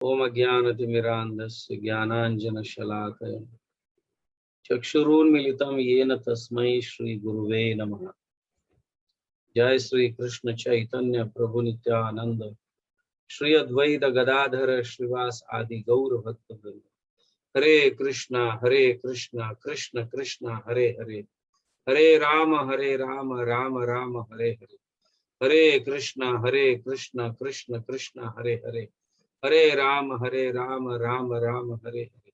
ओम अज्ञानतिमिरान्धस्य ज्ञानाञ्जनशलाकया चक्षुरुन्मीलितं येन तस्मै श्रीगुरुवे नमः। जय श्री कृष्ण चैतन्य प्रभु नित्यानंद श्री अद्वैत गदाधर श्रीवास आदि गौर भक्त वृंद। हरे कृष्णा कृष्ण कृष्ण हरे हरे, हरे राम राम राम हरे हरे। हरे कृष्णा कृष्ण कृष्ण हरे हरे, हरे राम राम राम हरे हरे।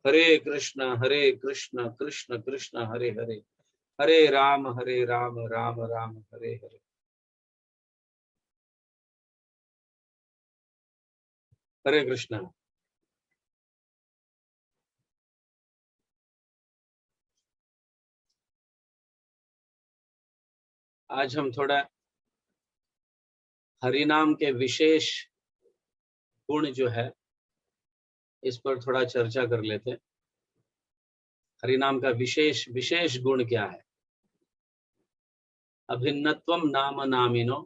हरे कृष्णा कृष्ण कृष्ण हरे हरे, हरे राम राम राम हरे हरे। हरे कृष्णा। आज हम थोड़ा हरिनाम के विशेष गुण जो है इस पर थोड़ा चर्चा कर लेते हैं। हरिनाम का विशेष विशेष गुण क्या है? अभिन्नत्वम नाम नामिनो,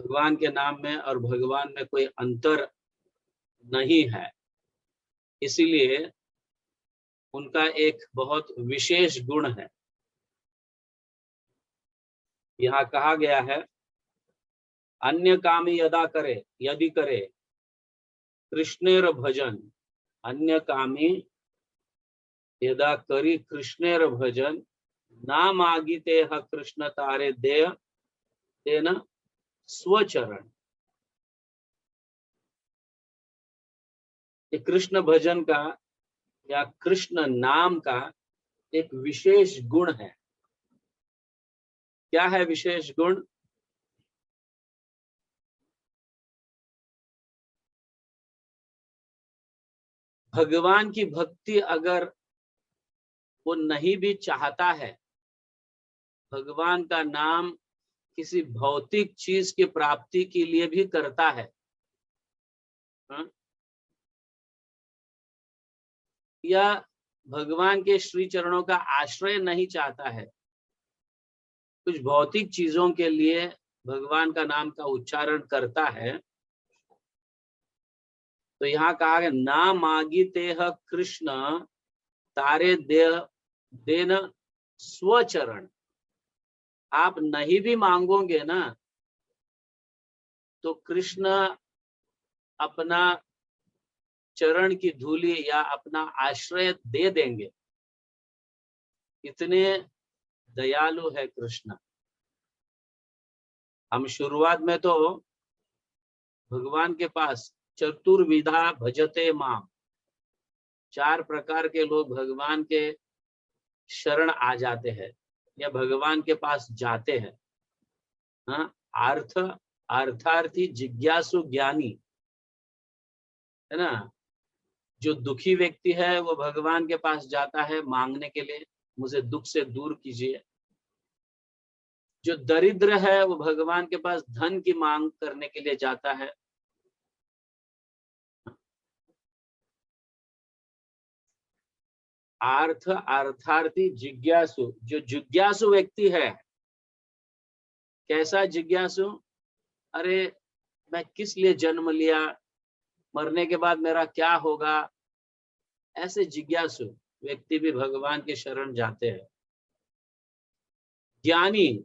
भगवान के नाम में और भगवान में कोई अंतर नहीं है, इसीलिए उनका एक बहुत विशेष गुण है। यहाँ कहा गया है, अन्य कामी यदि करे कृष्णेर भजन, अन्य कामी यदा करी कृष्णेर भजन, नाम आगिते ह कृष्ण तारे देय तेन स्वचरण। ये कृष्ण भजन का या कृष्ण नाम का एक विशेष गुण है। क्या है विशेष गुण? भगवान की भक्ति अगर वो नहीं भी चाहता है, भगवान का नाम किसी भौतिक चीज की प्राप्ति के लिए भी करता है, या भगवान के श्री चरणों का आश्रय नहीं चाहता है, कुछ भौतिक चीजों के लिए भगवान का नाम का उच्चारण करता है, तो यहाँ कहा गया ना मागिते ह कृष्ण तारे देन स्वचरण। आप नहीं भी मांगोगे ना तो कृष्ण अपना चरण की धूली या अपना आश्रय दे देंगे। इतने दयालु है कृष्ण। हम शुरुआत में तो भगवान के पास चतुर्विधा भजते माम, 4 प्रकार के लोग भगवान के शरण आ जाते हैं या भगवान के पास जाते हैं। हाँ, अर्थार्थी, जिज्ञासु, ज्ञानी, है ना। जो दुखी व्यक्ति है वो भगवान के पास जाता है मांगने के लिए, मुझे दुख से दूर कीजिए। जो दरिद्र है वो भगवान के पास धन की मांग करने के लिए जाता है। अर्थार्थी, जिज्ञासु, जो जिज्ञासु व्यक्ति है। कैसा जिज्ञासु? अरे मैं किस लिए जन्म लिया, मरने के बाद मेरा क्या होगा, ऐसे जिज्ञासु व्यक्ति भी भगवान के शरण जाते हैं। ज्ञानी,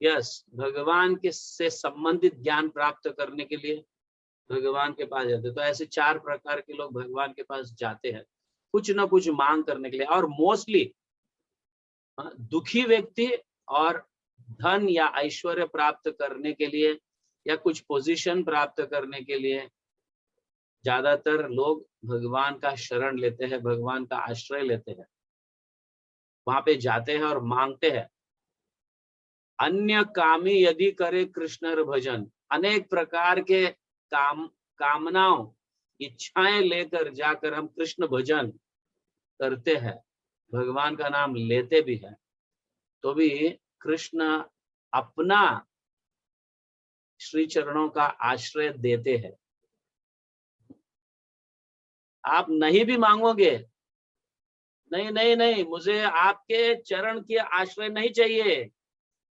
यस, भगवान के से संबंधित ज्ञान प्राप्त करने के लिए भगवान के पास जाते हैं। तो ऐसे 4 प्रकार के लोग भगवान के पास जाते हैं कुछ ना कुछ मांग करने के लिए। और मोस्टली दुखी व्यक्ति और धन या ऐश्वर्य प्राप्त करने के लिए या कुछ पोजीशन प्राप्त करने के लिए ज्यादातर लोग भगवान का शरण लेते हैं, भगवान का आश्रय लेते हैं, वहां पे जाते हैं और मांगते हैं। अन्य कामी यदि करे कृष्ण भजन, अनेक प्रकार के कामनाओं, इच्छाएं लेकर जाकर हम कृष्ण भजन करते हैं, भगवान का नाम लेते भी हैं, तो भी कृष्ण अपना श्री चरणों का आश्रय देते हैं। आप नहीं भी मांगोगे, नहीं नहीं नहीं, मुझे आपके चरण के आश्रय नहीं चाहिए,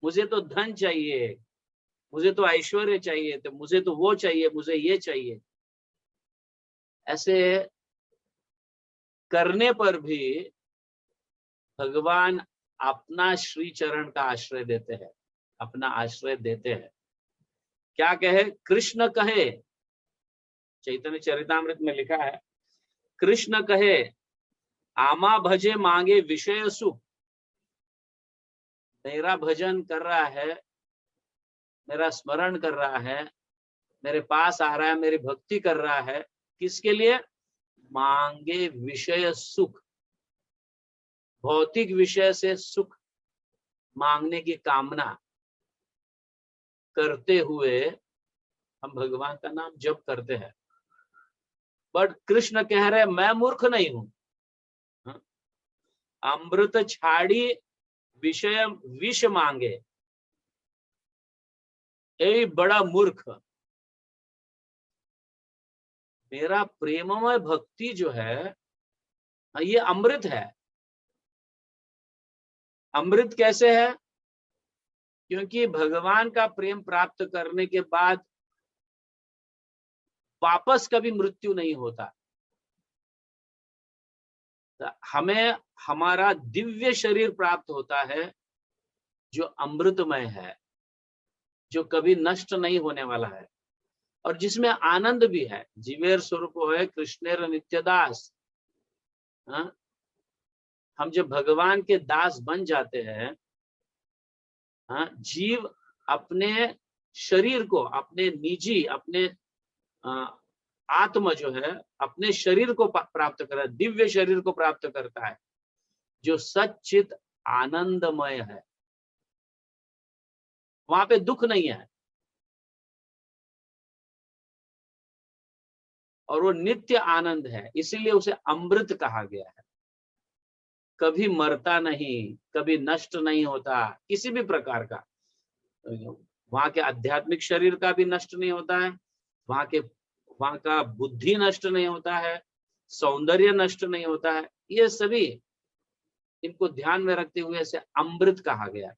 मुझे तो धन चाहिए, मुझे तो ऐश्वर्य चाहिए, तो मुझे तो वो चाहिए, मुझे ये चाहिए। ऐसे करने पर भी भगवान अपना श्री चरण का आश्रय देते हैं, अपना आश्रय देते हैं। क्या कहे? कृष्ण कहे, चैतन्य चरितामृत में लिखा है, कृष्ण कहे आमा भजे मांगे विषय सुख। मेरा भजन कर रहा है, मेरा स्मरण कर रहा है, मेरे पास आ रहा है, मेरी भक्ति कर रहा है, किसके लिए? मांगे विषय सुख, भौतिक विषय से सुख मांगने की कामना करते हुए हम भगवान का नाम जप करते हैं। बट कृष्ण कह रहे मैं मूर्ख नहीं हूं। अमृत छाड़ी विषय विष मांगे, ए बड़ा मूर्ख। मेरा प्रेममय भक्ति जो है ये अमृत है। अमृत कैसे है? क्योंकि भगवान का प्रेम प्राप्त करने के बाद वापस कभी मृत्यु नहीं होता। तो हमें हमारा दिव्य शरीर प्राप्त होता है जो अमृतमय है, जो कभी नष्ट नहीं होने वाला है और जिसमें आनंद भी है। जीवेर स्वरूप है कृष्णेर नित्यदास। हम जब भगवान के दास बन जाते हैं, जीव अपने शरीर को, अपने निजी, अपने आत्मा जो है अपने शरीर को प्राप्त कर रहा है, दिव्य शरीर को प्राप्त करता है जो सच्चित आनंदमय है। वहां पे दुख नहीं है और वो नित्य आनंद है, इसीलिए उसे अमृत कहा गया है। कभी मरता नहीं, कभी नष्ट नहीं होता किसी भी प्रकार का। वहां के आध्यात्मिक शरीर का भी नष्ट नहीं होता है, वहां का बुद्धि नष्ट नहीं होता है, सौंदर्य नष्ट नहीं होता है। ये सभी इनको ध्यान में रखते हुए इसे अमृत कहा गया।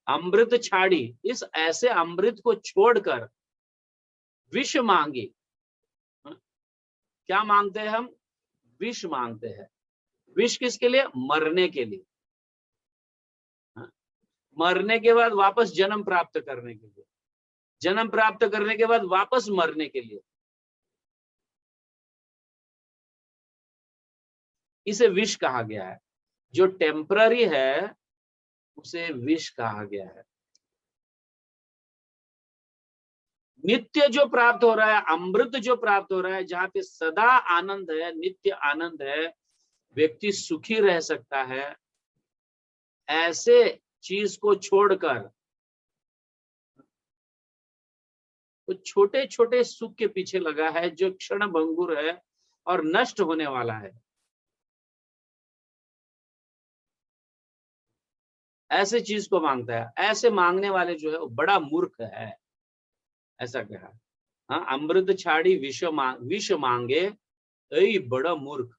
अमृत छाड़ी, इस ऐसे अमृत को छोड़कर विष मांगी। क्या मांगते हैं हम? विष मांगते हैं। विष किसके लिए? मरने के लिए। मरने के बाद वापस जन्म प्राप्त करने के लिए, जन्म प्राप्त करने के बाद वापस मरने के लिए। इसे विष कहा गया है। जो टेम्पररी है उसे विष कहा गया है। नित्य जो प्राप्त हो रहा है, अमृत जो प्राप्त हो रहा है, जहां पे सदा आनंद है, नित्य आनंद है, व्यक्ति सुखी रह सकता है, ऐसे चीज को छोड़कर वो छोटे छोटे सुख के पीछे लगा है जो क्षण भंगुर है और नष्ट होने वाला है। ऐसे चीज को मांगता है। ऐसे मांगने वाले जो है वो बड़ा मूर्ख है, ऐसा कहा। हाँ, अमृत छाड़ी विष मांगे, ऐ बड़ा मूर्ख।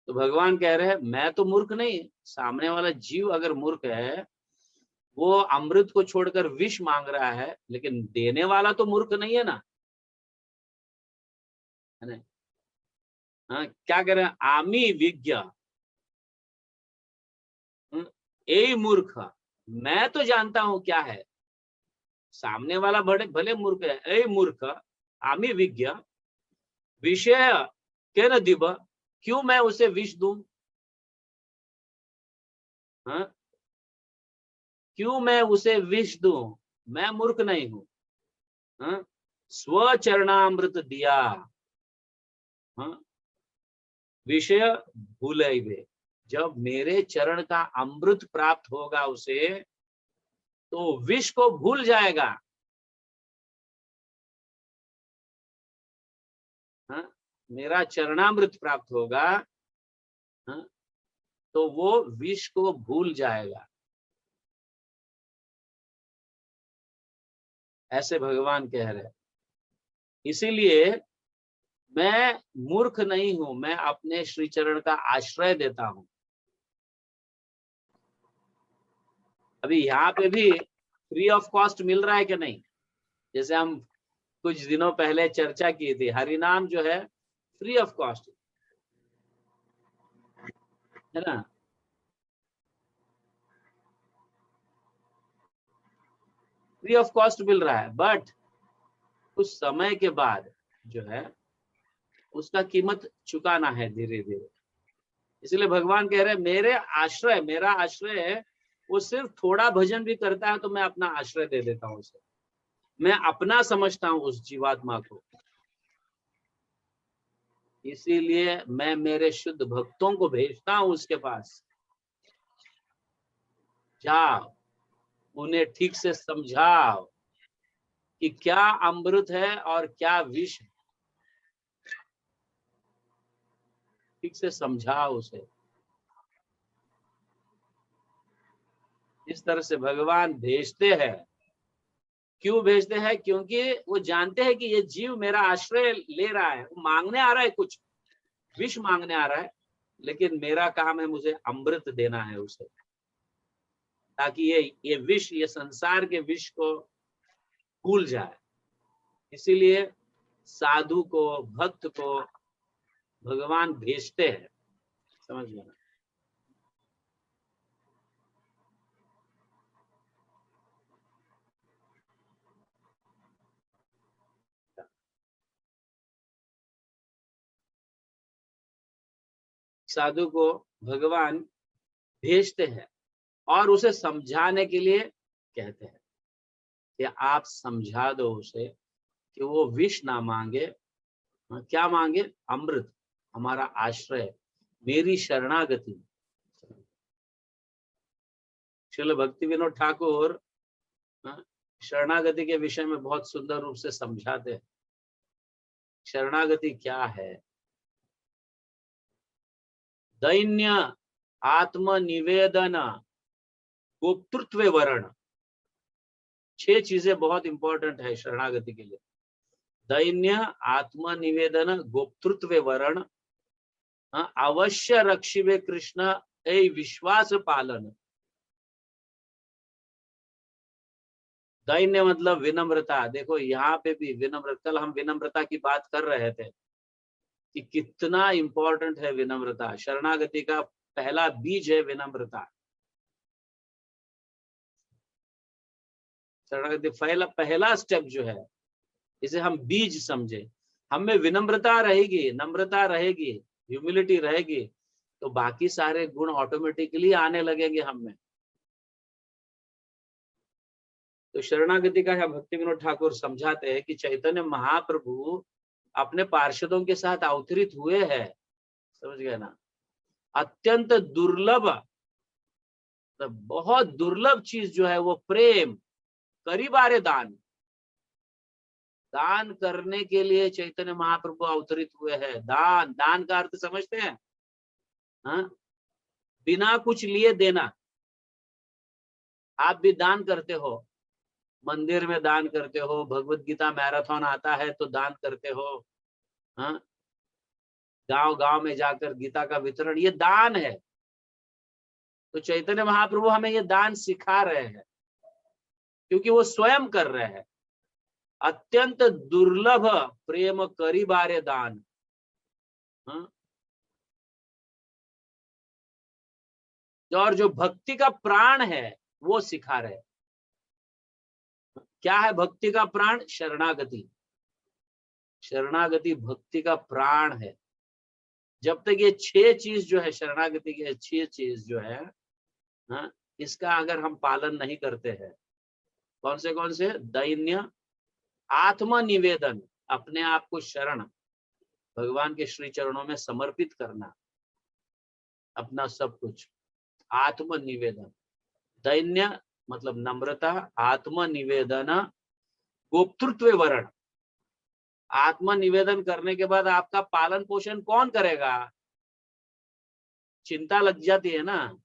तो भगवान कह रहे हैं मैं तो मूर्ख नहीं, सामने वाला जीव अगर मूर्ख है, वो अमृत को छोड़कर विष मांग रहा है, लेकिन देने वाला तो मूर्ख नहीं है ना, है ना? हाँ, क्या कह रहे हैं? आमी विज्ञ, ए मूर्ख, मैं तो जानता हूं क्या है। सामने वाला भले मूर्ख है। ए मूर्ख, आमी विज्ञ, विषय के न दिव, क्यों मैं उसे विष दूं? हाँ, क्यों मैं उसे विष दूं? मैं मूर्ख नहीं हूं। हाँ, स्वचरणामृत दिया, हाँ, विषय भूले। जब मेरे चरण का अमृत प्राप्त होगा उसे, तो विष को भूल जाएगा। हाँ, मेरा चरणामृत प्राप्त होगा, हाँ, तो वो विष को भूल जाएगा। ऐसे भगवान कह रहे। इसीलिए मैं मूर्ख नहीं हूं, मैं अपने श्री चरण का आश्रय देता हूं। अभी यहाँ पे भी फ्री ऑफ कॉस्ट मिल रहा है कि नहीं? जैसे हम कुछ दिनों पहले चर्चा की थी, हरिनाम जो है फ्री ऑफ कॉस्ट है ना। फ्री ऑफ कॉस्ट मिल रहा है, बट कुछ समय के बाद जो है उसका कीमत चुकाना है धीरे धीरे। इसलिए भगवान कह रहे हैं मेरा आश्रय है, वो सिर्फ थोड़ा भजन भी करता है तो मैं अपना आश्रय दे देता हूँ उसे, मैं अपना समझता हूँ उस जीवात्मा को। इसीलिए मैं मेरे शुद्ध भक्तों को भेजता हूँ उसके पास, जाओ उन्हें ठीक से समझाओ कि क्या अमृत है और क्या विष है, ठीक से समझाओ उसे। इस तरह से भगवान भेजते हैं। क्यों भेजते हैं? क्योंकि वो जानते हैं कि ये जीव मेरा आश्रय ले रहा है, वो मांगने आ रहा है, कुछ विष मांगने आ रहा है, लेकिन मेरा काम है मुझे अमृत देना है उसे, ताकि ये विष, ये संसार के विष को भूल जाए। इसीलिए साधु को, भक्त को भगवान भेजते हैं, समझ गए ना। साधु को भगवान भेजते हैं और उसे समझाने के लिए कहते हैं कि आप समझा दो उसे कि वो विष ना मांगे, क्या मांगे? अमृत, हमारा आश्रय, मेरी शरणागति। श्रील भक्ति विनोद ठाकुर शरणागति के विषय में बहुत सुंदर रूप से समझाते हैं। शरणागति क्या है? दैन्य, आत्मनिवेदन, गोप्तृत्व वर्ण, 6 चीजें बहुत इंपॉर्टेंट है शरणागति के लिए। दैन्य, आत्मनिवेदन, गोप्तृत्व वर्ण, अवश्य रक्षिवे कृष्ण ए विश्वास पालन। दैन्य मतलब विनम्रता। देखो यहाँ पे भी विनम्रता, कल हम विनम्रता की बात कर रहे थे कि कितना इंपॉर्टेंट है विनम्रता। शरणागति का पहला बीज है विनम्रता। शरणागति पहला स्टेप जो है, इसे हम बीज समझे। हम में विनम्रता रहेगी, नम्रता रहेगी, ह्यूमिलिटी रहेगी, तो बाकी सारे गुण ऑटोमेटिकली आने लगेंगे हम में। तो शरणागति का भक्ति विनोद ठाकुर समझाते हैं कि चैतन्य महाप्रभु अपने पार्षदों के साथ अवतरित हुए हैं, समझ गए ना। अत्यंत दुर्लभ, तो बहुत दुर्लभ चीज जो है वो प्रेम, करीबारे दान। दान करने के लिए चैतन्य महाप्रभु अवतरित हुए हैं। दान, दान का अर्थ समझते हैं? हाँ, बिना कुछ लिए देना। आप भी दान करते हो, मंदिर में दान करते हो, भगवत गीता मैराथन आता है तो दान करते हो, हाँ, गांव गांव में जाकर गीता का वितरण, ये दान है। तो चैतन्य महाप्रभु हमें ये दान सिखा रहे हैं, क्योंकि वो स्वयं कर रहे हैं। अत्यंत दुर्लभ प्रेम करीबारे दान, हाँ? और जो भक्ति का प्राण है वो सिखा रहे। क्या है भक्ति का प्राण? शरणागति। शरणागति भक्ति का प्राण है। जब तक ये 6 चीज जो है, शरणागति के 6 चीज जो है, हाँ, इसका अगर हम पालन नहीं करते हैं, कौन से? दैन्य, आत्मनिवेदन, अपने आप को शरण, भगवान के श्री चरणों में समर्पित करना, अपना सब कुछ। आत्मनिवेदन, दैन्य मतलब नम्रता, आत्मनिवेदन, गोप्तृत्व वर्ण। आत्मनिवेदन करने के बाद आपका पालन पोषण कौन करेगा? चिंता लग जाती है ना।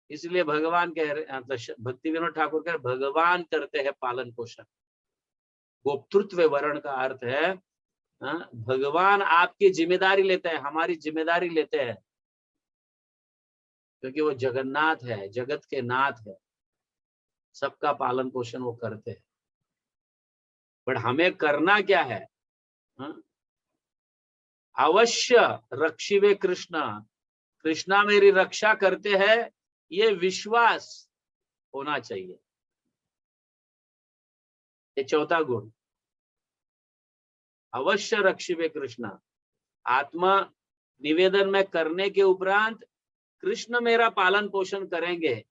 इसलिए भगवान कह रहे, भक्ति विनोद ठाकुर कह रहे, भगवान करते हैं पालन पोषण। गोप्तृत्व वर्ण का अर्थ है भगवान आपकी जिम्मेदारी लेते हैं, हमारी जिम्मेदारी लेते हैं, क्योंकि वो जगन्नाथ है, जगत के नाथ है। सबका पालन पोषण वो करते हैं, बट हमें करना क्या है? हाँ? अवश्य रक्षिवे कृष्ण, कृष्णा मेरी रक्षा करते हैं, ये विश्वास होना चाहिए। ये चौथा गुण, अवश्य रक्षिवे कृष्ण, आत्मा निवेदन में करने के उपरांत कृष्ण मेरा पालन पोषण करेंगे,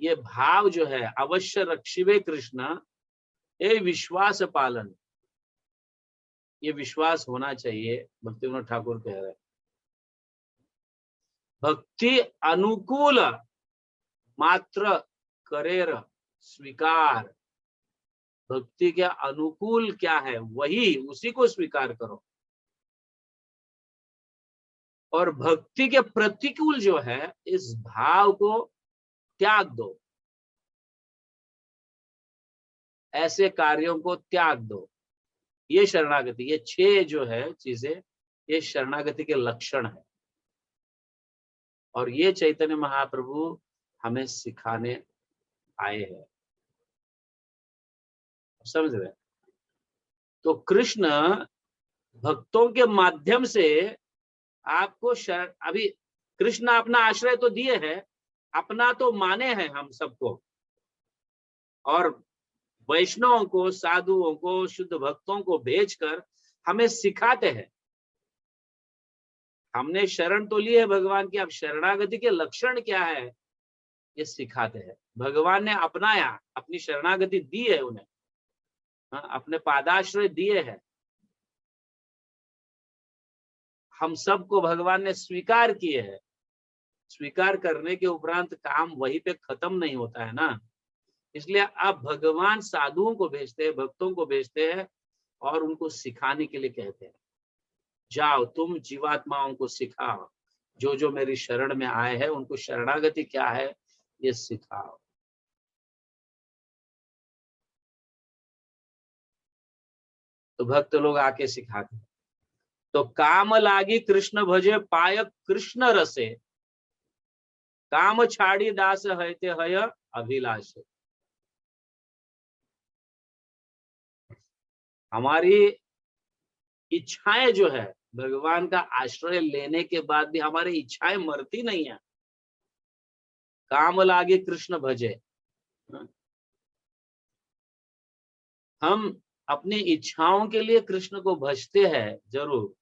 ये भाव जो है अवश्य रक्षिवे कृष्ण, ये विश्वास पालन, ये विश्वास होना चाहिए। भक्ति विनोद ठाकुर कह रहे हैं भक्ति अनुकूल मात्र करेर स्वीकार, भक्ति के अनुकूल क्या है वही, उसी को स्वीकार करो, और भक्ति के प्रतिकूल जो है इस भाव को त्याग दो, ऐसे कार्यों को त्याग दो। ये शरणागति, ये 6 जो है चीजें, ये शरणागति के लक्षण है, और ये चैतन्य महाप्रभु हमें सिखाने आए हैं, समझ रहे? तो कृष्ण भक्तों के माध्यम से आपको अभी कृष्ण अपना आश्रय तो दिए है, अपना तो माने हैं हम सबको, और वैष्णवों को, साधुओं को, शुद्ध भक्तों को भेजकर हमें सिखाते हैं। हमने शरण तो ली है भगवान की, अब शरणागति के लक्षण क्या है ये सिखाते हैं। भगवान ने अपनाया, अपनी शरणागति दी है उन्हें, अपने पादाश्रय दिए हैं, हम सबको भगवान ने स्वीकार किए हैं। स्वीकार करने के उपरांत काम वहीं पे खत्म नहीं होता है ना, इसलिए अब भगवान साधुओं को भेजते हैं, भक्तों को भेजते हैं, और उनको सिखाने के लिए कहते हैं, जाओ तुम जीवात्माओं को सिखाओ, जो जो मेरी शरण में आए हैं उनको शरणागति क्या है ये सिखाओ। तो भक्त लोग आके सिखाते हैं। तो काम लागी कृष्ण भजे पाय कृष्ण रसे, काम छाड़ी दास हयते हय अभिलाष। हमारी इच्छाएं जो है भगवान का आश्रय लेने के बाद भी हमारी इच्छाएं मरती नहीं है। काम लागे कृष्ण भजे, हम अपनी इच्छाओं के लिए कृष्ण को भजते हैं जरूर,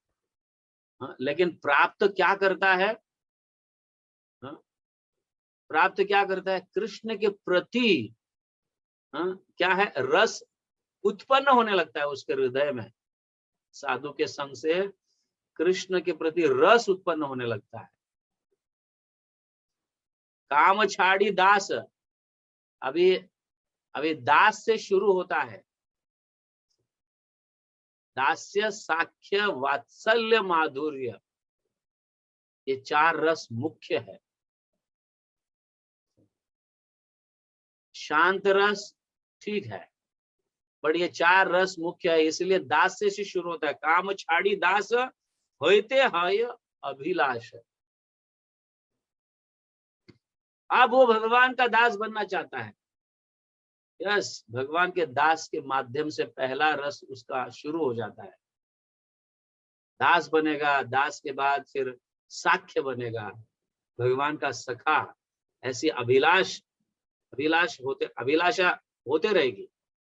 लेकिन प्राप्त क्या करता है? प्राप्त क्या करता है? कृष्ण के प्रति क्या है? रस उत्पन्न होने लगता है उसके हृदय में, साधु के संग से कृष्ण के प्रति रस उत्पन्न होने लगता है। काम छाड़ी दास, अभी दास से शुरू होता है, दास्य साख्य वात्सल्य माधुर्य, ये 4 रस मुख्य है। शांत रस ठीक है, पर ये 4 रस मुख्य है, इसलिए दास से शुरू होता है। काम छाड़ी दास होते हय अभिलाष, अब वो भगवान का दास बनना चाहता है। यस, भगवान के दास के माध्यम से पहला रस उसका शुरू हो जाता है। दास बनेगा, दास के बाद फिर साख्य बनेगा, भगवान का सखा, ऐसी अभिलाषा होते रहेगी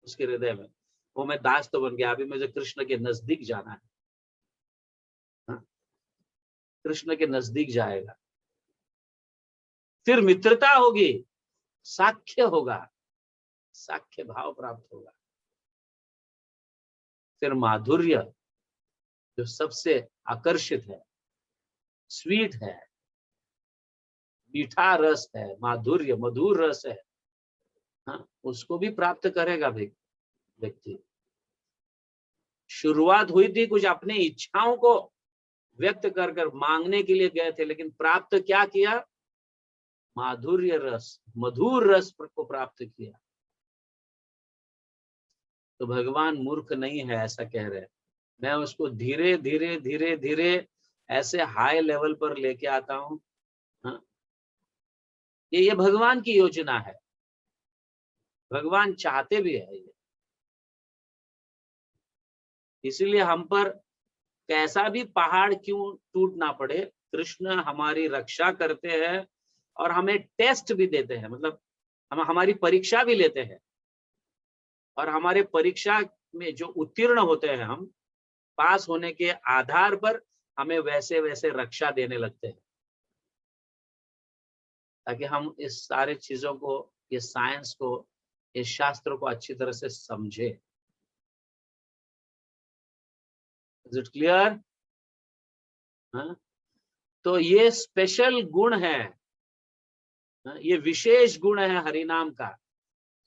उसके हृदय में। वो मैं दास तो बन गया, अभी मुझे कृष्ण के नजदीक जाना है, कृष्ण के नजदीक जाएगा, फिर मित्रता होगी, साख्य होगा, साख्य भाव प्राप्त होगा, फिर माधुर्य जो सबसे आकर्षित है, स्वीट है, मीठा रस है, माधुर्य मधुर रस है, उसको भी प्राप्त करेगा व्यक्ति। शुरुआत हुई थी कुछ अपनी इच्छाओं को व्यक्त कर कर मांगने के लिए गए थे, लेकिन प्राप्त क्या किया? माधुर्य रस, मधुर रस को प्राप्त किया। तो भगवान मूर्ख नहीं है ऐसा कह रहे हैं, मैं उसको धीरे धीरे धीरे धीरे ऐसे हाई लेवल पर लेके आता हूँ, ये भगवान की योजना है, भगवान चाहते भी है ये। इसीलिए हम पर कैसा भी पहाड़ क्यों टूट ना पड़े, कृष्ण हमारी रक्षा करते हैं और हमें टेस्ट भी देते हैं, मतलब हम हमारी परीक्षा भी लेते हैं, और हमारे परीक्षा में जो उत्तीर्ण होते हैं, हम पास होने के आधार पर हमें वैसे वैसे रक्षा देने लगते हैं, ताकि हम इस सारे चीजों को, ये साइंस को, इस शास्त्र को अच्छी तरह से समझे। Is it clear? तो ये स्पेशल गुण है, ये विशेष गुण है हरिनाम का,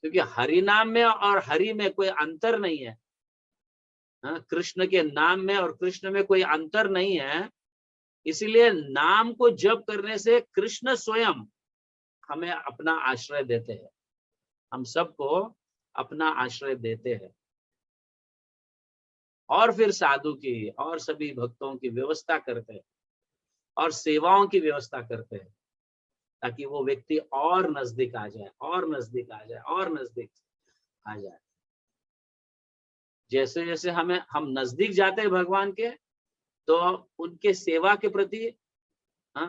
क्योंकि हरिनाम में और हरि में कोई अंतर नहीं है। कृष्ण के नाम में और कृष्ण में कोई अंतर नहीं है। इसीलिए नाम को जप करने से कृष्ण स्वयं हमें अपना आश्रय देते हैं, हम सबको अपना आश्रय देते हैं, और फिर साधु की और सभी भक्तों की व्यवस्था करते हैं और सेवाओं की व्यवस्था करते हैं, ताकि वो व्यक्ति और नजदीक आ जाए, और नजदीक आ जाए, और नजदीक आ जाए। जैसे जैसे हम नजदीक जाते हैं भगवान के, तो उनके सेवा के प्रति,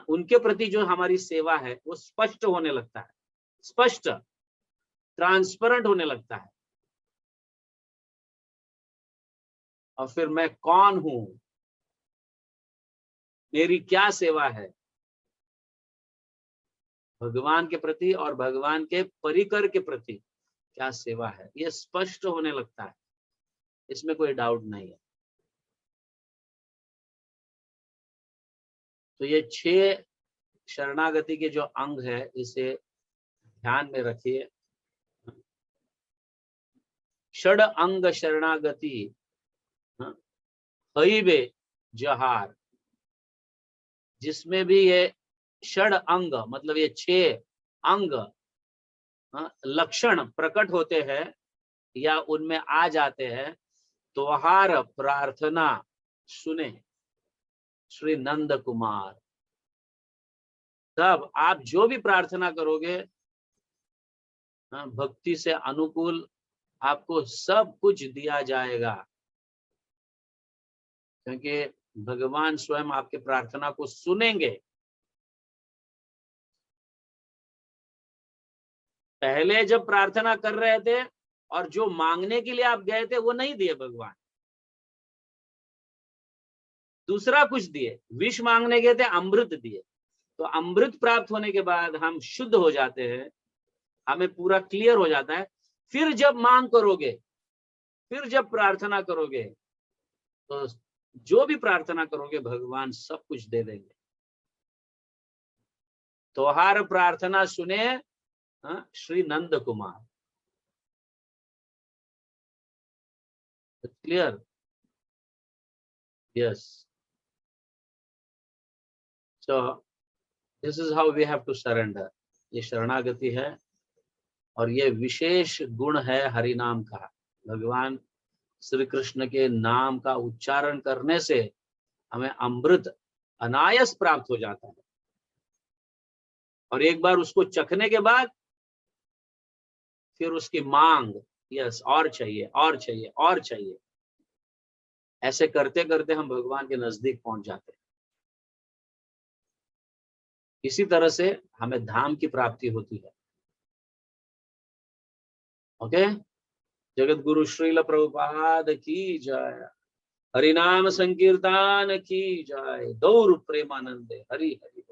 उनके प्रति जो हमारी सेवा है वो स्पष्ट होने लगता है, स्पष्ट ट्रांसपेरेंट होने लगता है। और फिर मैं कौन हूं, मेरी क्या सेवा है भगवान के प्रति और भगवान के परिकर के प्रति, क्या सेवा है, ये स्पष्ट होने लगता है, इसमें कोई डाउट नहीं है। तो ये 6 शरणागति के जो अंग है, इसे ध्यान में रखिए। षड अंग शरणागति हईबे जहार, जिसमें भी ये षड अंग मतलब ये 6 अंग लक्षण प्रकट होते हैं या उनमें आ जाते हैं, त्वहार प्रार्थना सुने श्री नंद कुमार। तब आप जो भी प्रार्थना करोगे भक्ति से अनुकूल, आपको सब कुछ दिया जाएगा, क्योंकि भगवान स्वयं आपके प्रार्थना को सुनेंगे। पहले जब प्रार्थना कर रहे थे और जो मांगने के लिए आप गए थे वो नहीं दिए भगवान, दूसरा कुछ दिए। विष मांगने गए थे, अमृत दिए। तो अमृत प्राप्त होने के बाद हम शुद्ध हो जाते हैं, हमें पूरा क्लियर हो जाता है। फिर जब मांग करोगे, फिर जब प्रार्थना करोगे, तो जो भी प्रार्थना करोगे भगवान सब कुछ दे देंगे। त्वहार प्रार्थना सुने Shri Nand Kumar. Clear? Yes. So this is how we have to surrender. ये शरणागति है और ये विशेष गुण है हरि नाम का। भगवान श्री कृष्ण के नाम का उच्चारण करने से हमें अमृत अनायास प्राप्त हो जाता है, और एक बार उसको चखने के बाद फिर उसकी मांग, यस और चाहिए, और चाहिए, और चाहिए। ऐसे करते करते हम भगवान के नजदीक पहुंच जाते हैं। इसी तरह से हमें धाम की प्राप्ति होती है। ओके? जगत गुरु श्रील प्रभुपाद की जय। हरिनाम संकीर्तन की जय। गौर प्रेमानंदे हरि हरि।